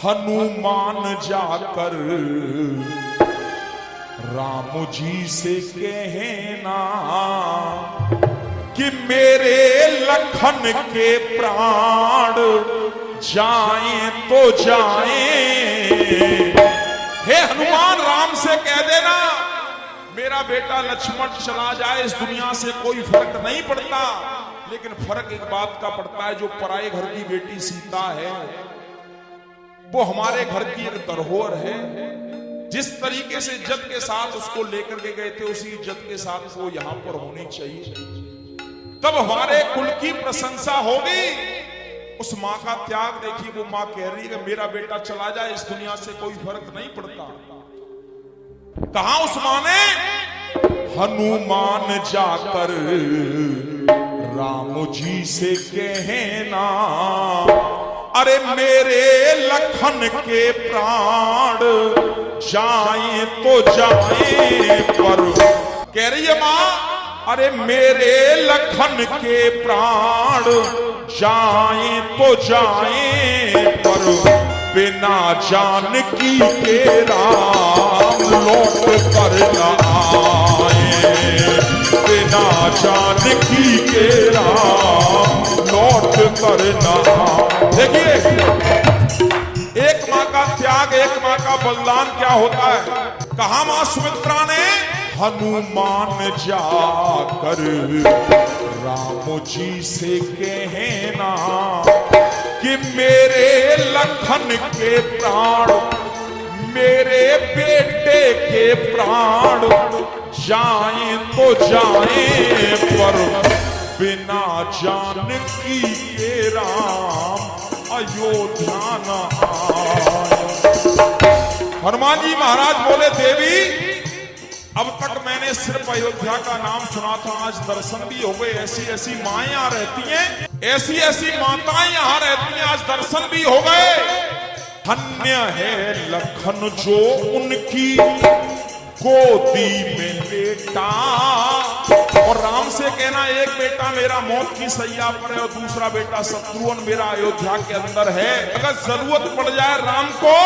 हनुमान जाकर राम जी से कहना कि मेरे लखन के प्राण जाएं तो जाएं। हे हनुमान, राम से कह देना मेरा बेटा लक्ष्मण चला जाए, इस दुनिया से कोई फर्क नहीं पड़ता, लेकिन फर्क एक बात का पड़ता है, जो पराये घर की बेटी सीता है वो हमारे घर की एक धरोहर है। जिस तरीके से इज्जत के साथ उसको लेकर के गए थे, उसी इज्जत के साथ वो यहां पर होनी चाहिए, तब हमारे कुल की प्रशंसा होगी। उस मां का त्याग देखिए, वो मां कह रही है कि मेरा बेटा चला जाए, इस दुनिया से कोई फर्क नहीं पड़ता। कहा उस मां ने, हनुमान जाकर राम जी से कहना, अरे मेरे लखन के प्राण जाएं तो जाएं। पर कह रही है मां, अरे मेरे लखन के प्राण जाएं तो जाएं, पर बिना जानकी के राम लौट कर न आए। बिना जानकी के राम लौट कर न आए। देखिए, एक मां का त्याग, एक मां का बलिदान क्या होता है। कहा मां सुमित्रा ने, हनुमान जाकर राम जी से कहना कि मेरे लखन के प्राण, मेरे बेटे के प्राण जाएं तो जाएं, पर बिना जानकी के राम अयोध्या न आए। हनुमान जी महाराज बोले, देवी अब तक मैंने सिर्फ अयोध्या का नाम सुना था, आज दर्शन भी हो गए। ऐसी ऐसी माएं यहाँ रहती हैं, ऐसी ऐसी माताएं यहाँ रहती हैं, आज दर्शन भी हो गए। धन्य है लखन जो उनकी गोदी में लेटा। और राम से कहना, एक बेटा मेरा मौत की सैया पर है और दूसरा बेटा शत्रुघ्न मेरा अयोध्या के अंदर है, अगर जरूरत पड़ जाए राम को।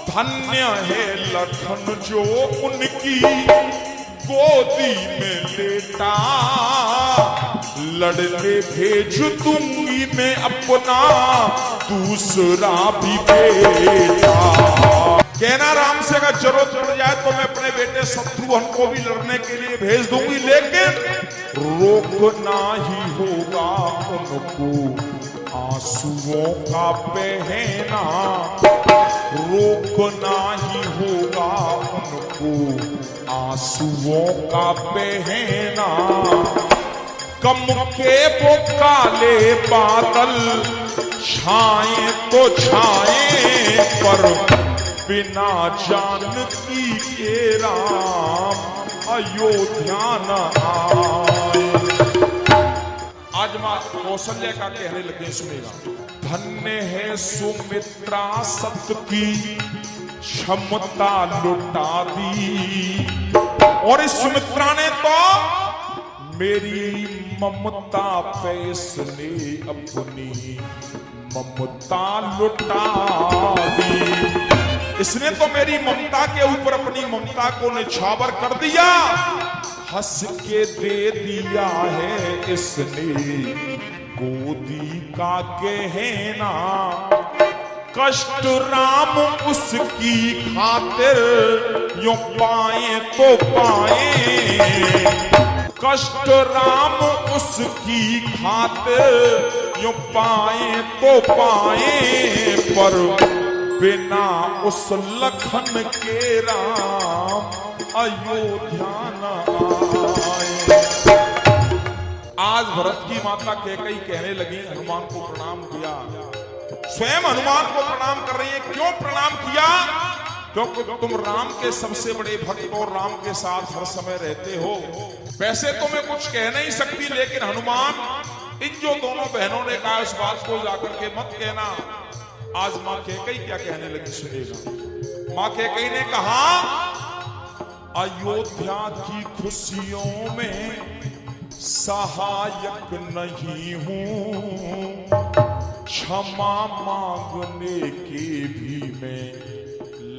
धन्य है लखन जो उनकी गोदी में लेटा, लड़ने भेज दूंगी मैं अपना दूसरा भी बेटा। कहना राम से, अगर जरूरत पड़ जाए तो मैं अपने बेटे शत्रुघ्न को भी लड़ने के लिए भेज दूंगी, लेकिन रोकना ही होगा उनको आंसुओं का बहना। रोकना ही होगा उनको आंसुओं का बहना। कम के वो काले बादल छाए तो छाए, पर बिना जानकी के राम अयोध्या न आए। आज मां कौशल्या का कहने लगे, सुनेगा। धन्य है सुमित्रा सत की क्षमता लुटा दी, और इस सुमित्रा ने तो मेरी ममता पे इसने अपनी ममता लुटा दी। इसने तो मेरी ममता के ऊपर अपनी ममता को निछावर कर दिया। हंस के दे दिया है इसने गोदी का गहना। कष्ट राम उसकी खातिर यूं पाए तो पाए। कष्ट राम उसकी खातिर यूं पाए तो पाए, पर बिना उस लखन के राम अयोध्या न आए। आज भरत की माता कैकेयी कहने लगी, हनुमान को प्रणाम किया। स्वयं हनुमान को प्रणाम कर रही है। क्यों प्रणाम किया? क्योंकि तुम राम के सबसे बड़े भक्त और राम के साथ हर समय रहते हो। वैसे तो मैं कुछ कह नहीं सकती, लेकिन हनुमान, इन जो दोनों बहनों ने कहा इस बात को जाकर के मत कहना। आज मां कैकेयी क्या कहने लगी, सुनेगा। मां कैकेयी ने कहा, अयोध्या की खुशियों में सहायक नहीं हूं, क्षमा मांगने के भी मैं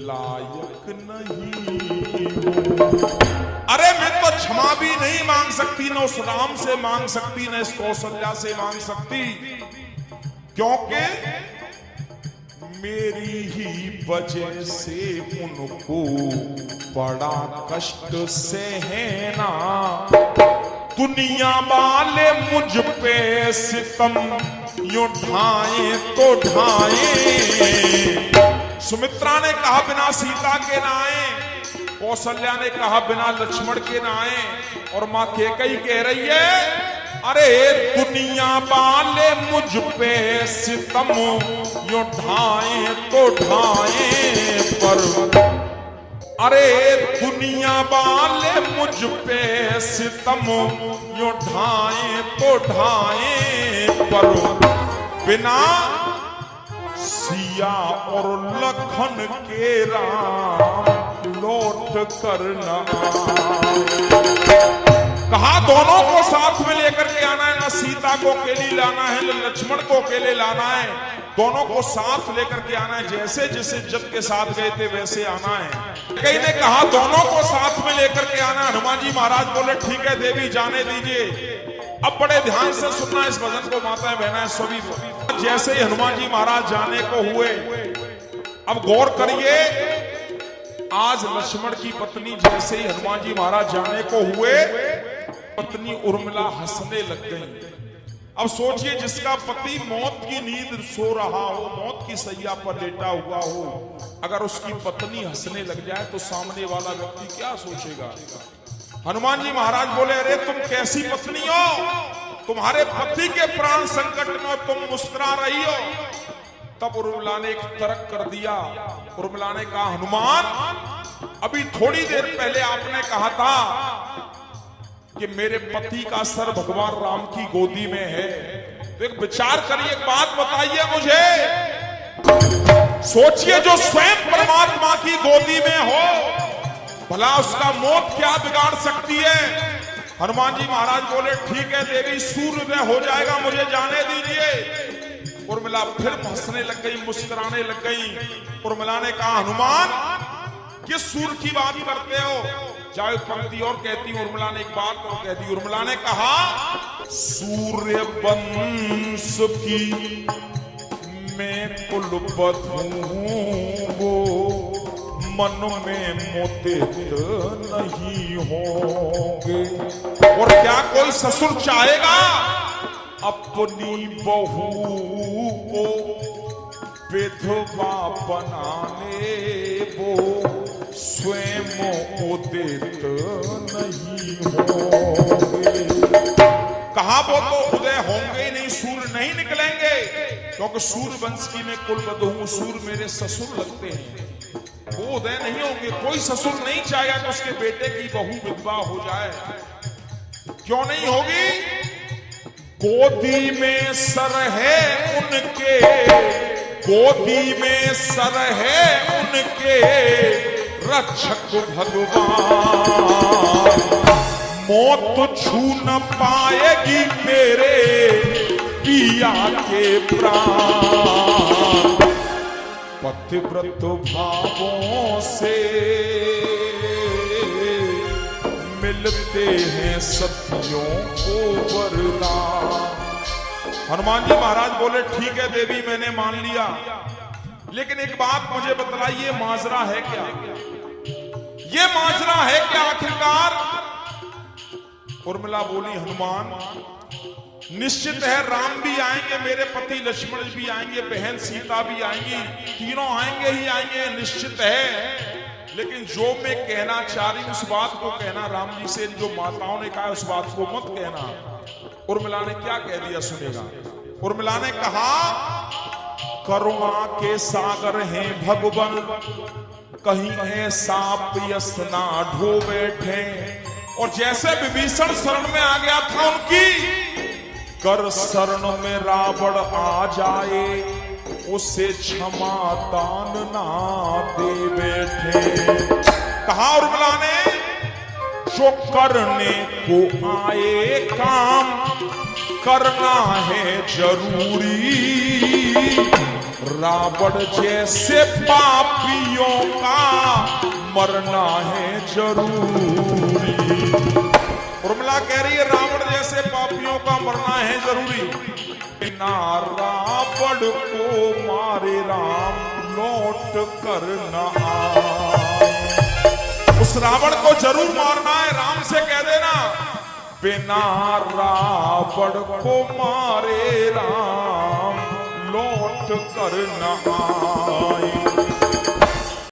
लायक नहीं हूं। अरे मैं तो क्षमा भी नहीं मांग सकती, न उस राम से मांग सकती, न इस कौशल्या से मांग सकती, क्योंकि मेरी ही वजह से उनको बड़ा कष्ट सहना। दुनिया वाले मुझ पे सितम यूं ढाएं तो ढाएं। सुमित्रा ने कहा बिना सीता के ना आए, कौशल्या ने कहा बिना लक्ष्मण के ना आए, और मां कैकेयी कह रही है अरे दुनिया वाले मुझ पे सितम यूं ढाएं तो ढाएं पर, अरे दुनिया वाले मुझ पे सितम यूं ढाएं तो ढाएं पर, बिना सिया और लखन के राम लौट कर न आए। कहा दोनों को साथ में लेकर के आना है, न सीता को अकेली लाना है, न लक्ष्मण को अकेले लाना है, दोनों को साथ लेकर के आना है। जैसे जिस इज्जत के साथ गए थे वैसे आना है। कई ने कहा दोनों को साथ में लेकर के आना। हनुमान जी महाराज बोले ठीक है देवी जाने दीजिए। अब बड़े ध्यान से सुनना इस भजन को, माताएं बहनें सभी को। जैसे ही हनुमान जी महाराज जाने को हुए, अब गौर करिए, आज लक्ष्मण की पत्नी जैसे ही हनुमान जी महाराज जाने को हुए, पत्नी उर्मिला हंसने लग गई। अब सोचिए जिसका पति मौत की नींद सो रहा हो, मौत की सैया पर लेटा हुआ हो, अगर उसकी पत्नी हंसने लग जाए तो सामने वाला व्यक्ति क्या सोचेगा। हनुमान जी महाराज बोले अरे तुम कैसी पत्नी हो, तुम्हारे पति के प्राण संकट में तुम मुस्कुरा रही हो। तब उर्मिला ने एक तर्क कर दिया। उर्मिला ने कहा हनुमान अभी थोड़ी देर पहले आपने कहा था कि मेरे पति का सर भगवान राम की गोदी में है, तो एक विचार करिए, एक बात बताइए मुझे। सोचिए जो स्वयं परमात्मा की गोदी में हो, भला उसका मौत क्या बिगाड़ सकती है। हनुमान जी महाराज बोले ठीक है देवी सूर्योदय हो जाएगा, मुझे जाने दीजिए। उर्मिला फिर हंसने लग गई, मुस्कुराने लग गई। उर्मिला ने कहा हनुमान किस सूर्य की बात करते हो। चाहे पंक्ति और कहती, उर्मिला ने एक बात और कह दी। उर्मिला ने कहा सूर्य वंश की मैं कुलवधू हूं, वो मन में मोदित नहीं होंगे। और क्या कोई ससुर चाहेगा अपनी बहू को विधवा बनाने, वो स्वयं उदित नहीं होंगे। कहा वो तो उदय होंगे ही नहीं, सूर्य नहीं निकलेंगे, क्योंकि सूर्य वंश की मैं कुलवधू हूं, सूर्य मेरे ससुर लगते हैं, वो उदय नहीं होंगे। कोई ससुर नहीं चाहेगा कि उसके बेटे की बहू विधवा हो जाए। क्यों नहीं होगी? गोदी में सर है उनके, गोदी में सर है उनके रक्षक भगवान, मौत छू न पाएगी मेरे पिया के प्राण। पतिव्रत भावों से मिलते हैं सतियों को वरदान। हनुमान जी महाराज बोले ठीक है देवी मैंने मान लिया, लेकिन एक बात मुझे बतलाइए माजरा है क्या, ये माजरा है क्या आखिरकार। उर्मिला बोली हनुमान निश्चित है राम भी आएंगे, मेरे पति लक्ष्मण भी आएंगे, बहन सीता भी आएंगी, तीनों आएंगे ही आएंगे निश्चित है। लेकिन जो मैं कहना चाह रही उस बात को कहना, राम जी से जो माताओं ने कहा उस बात को मत कहना। उर्मिला ने क्या कह दिया सुनेगा। उर्मिला ने कहा करुणा के सागर हैं भगवान, कहीं ऐसा पियस ना ढो बैठे। और जैसे विभीषण शरण में आ गया था उनकी, कर शरण में रावण आ जाए, उसे क्षमा दान ना दे बैठे। कहा उर्मिला ने जो करने को आए काम, करना है जरूरी। रावण जैसे पापियों का मरना है जरूरी। उर्मिला कह रही है रावण जैसे पापियों का मरना है जरूरी। बिना रावण को मारे राम लौट कर न आए। उस रावण को जरूर मारना है, राम से कह देना बिना रावण को मारे राम लौट कर न आए।